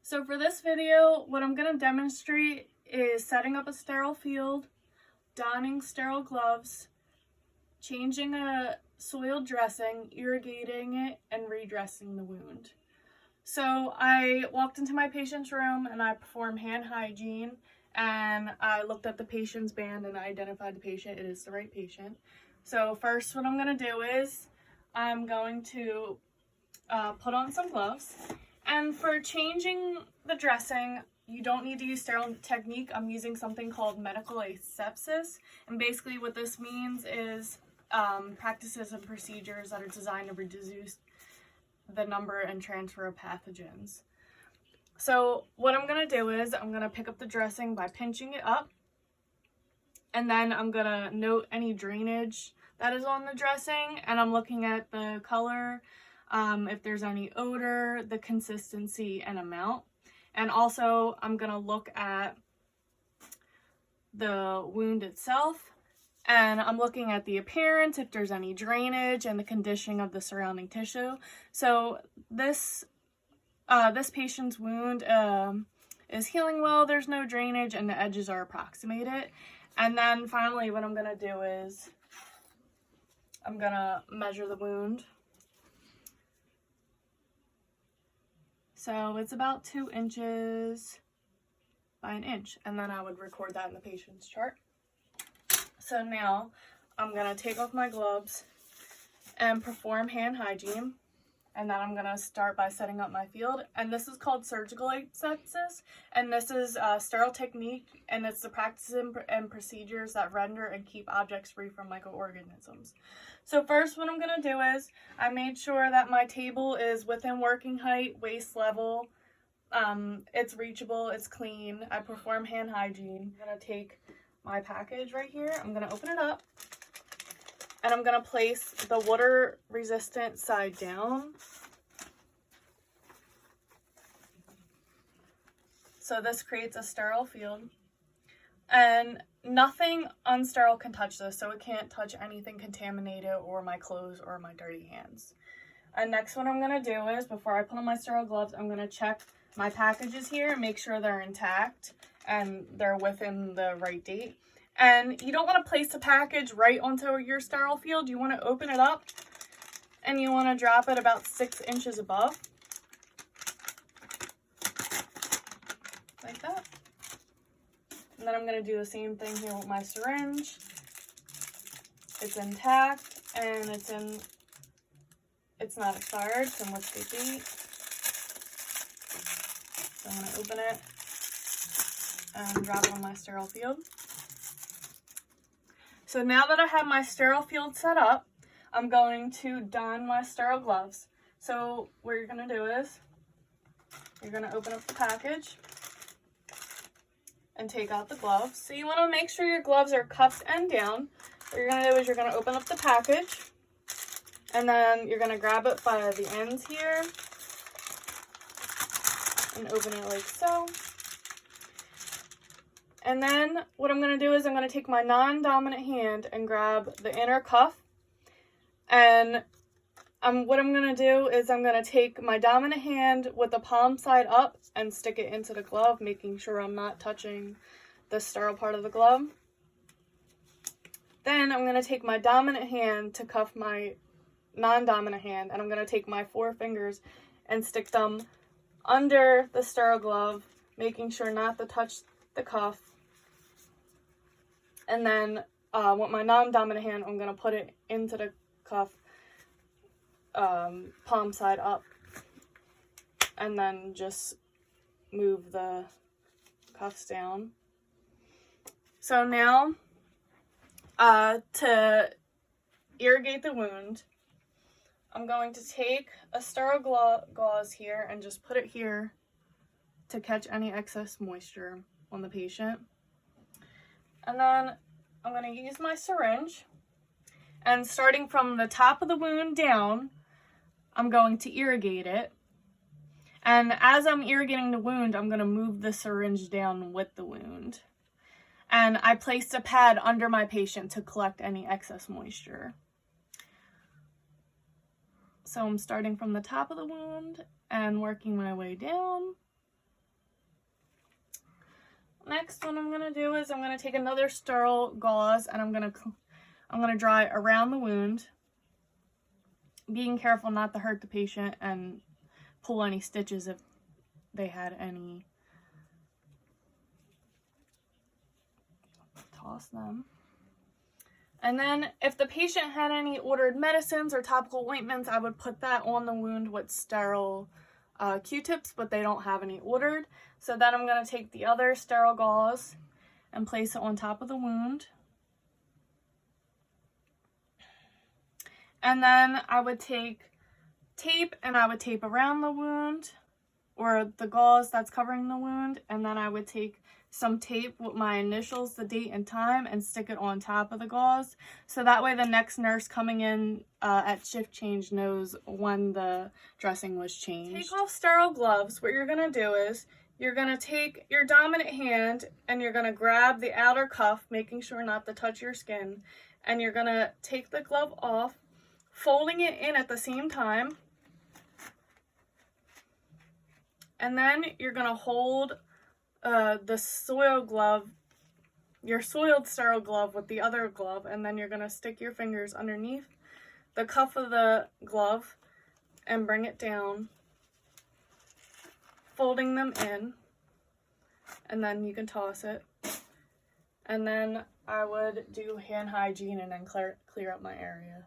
So for this video, what I'm going to demonstrate is setting up a sterile field, donning sterile gloves, changing a soiled dressing, irrigating it, and redressing the wound. So I walked into my patient's room and I performed hand hygiene, and I looked at the patient's band and I identified the patient. It is the right patient. So first what I'm going to do is I'm going to put on some gloves. And for changing the dressing, you don't need to use sterile technique. I'm using something called Medical Asepsis. And basically what this means is practices and procedures that are designed to reduce the number and transfer of pathogens. So what I'm going to do is I'm going to pick up the dressing by pinching it up. And then I'm going to note any drainage that is on the dressing. And I'm looking at the color, if there's any odor, the consistency, and amount. And also I'm going to look at the wound itself, and I'm looking at the appearance, if there's any drainage, and the conditioning of the surrounding tissue. So this patient's wound is healing well, there's no drainage, and the edges are approximated. And then finally what I'm going to do is I'm going to measure the wound. So it's about 2 inches by 1 inch, and then I would record that in the patient's chart. So now I'm going to take off my gloves and perform hand hygiene, and then I'm going to start by setting up my field. And this is called surgical asepsis, and this is a sterile technique, and it's the practices and procedures that render and keep objects free from microorganisms. So first what I'm going to do is I made sure that my table is within working height, waist level, it's reachable, it's clean. I perform hand hygiene. I'm going to take my package right here, I'm going to open it up, and I'm going to place the water resistant side down. So this creates a sterile field, and nothing unsterile can touch this, so it can't touch anything contaminated or my clothes or my dirty hands. And next what I'm going to do is, before I put on my sterile gloves, I'm going to check my packages here and make sure they're intact and they're within the right date. And you don't want to place the package right onto your sterile field. You want to open it up and you want to drop it about 6 inches above. Like that. And then I'm going to do the same thing here with my syringe. It's intact and it's not expired, so what's the date? So I'm going to open it and drop it on my sterile field. So now that I have my sterile field set up, I'm going to don my sterile gloves. So what you're going to do is you're going to open up the package and take out the gloves. So you want to make sure your gloves are cupped and down. What you're going to do is you're going to open up the package, and then you're going to grab it by the ends here and open it like so. And then what I'm going to do is I'm going to take my non-dominant hand and grab the inner cuff. And what I'm going to do is I'm going to take my dominant hand with the palm side up and stick it into the glove, making sure I'm not touching the sterile part of the glove. Then I'm going to take my dominant hand to cuff my non-dominant hand, and I'm going to take my 4 fingers and stick them under the sterile glove, making sure not to touch the cuff. And then with my non-dominant hand, I'm going to put it into the cuff, palm side up, and then just move the cuffs down. So now, to irrigate the wound, I'm going to take a sterile gauze here and just put it here to catch any excess moisture on the patient. And then I'm going to use my syringe, and starting from the top of the wound down, I'm going to irrigate it. And as I'm irrigating the wound, I'm going to move the syringe down with the wound. And I placed a pad under my patient to collect any excess moisture. So I'm starting from the top of the wound and working my way down. next what I'm gonna do is I'm gonna take another sterile gauze and I'm gonna dry around the wound, being careful not to hurt the patient and pull any stitches if they had any. Toss them. And then if the patient had any ordered medicines or topical ointments, I would put that on the wound with sterile Q-tips, but they don't have any ordered. So then I'm going to take the other sterile gauze and place it on top of the wound. And then I would take tape and I would tape around the wound, or the gauze that's covering the wound, and then I would take some tape with my initials, the date and time, and stick it on top of the gauze, so that way the next nurse coming in at shift change knows when the dressing was changed. Take off sterile gloves. What you're going to do is you're going to take your dominant hand and you're going to grab the outer cuff, making sure not to touch your skin, and you're going to take the glove off, folding it in at the same time, and then you're going to hold the soiled glove, your soiled sterile glove with the other glove, and then you're going to stick your fingers underneath the cuff of the glove and bring it down, folding them in, and then you can toss it. And then I would do hand hygiene and then clear up my area.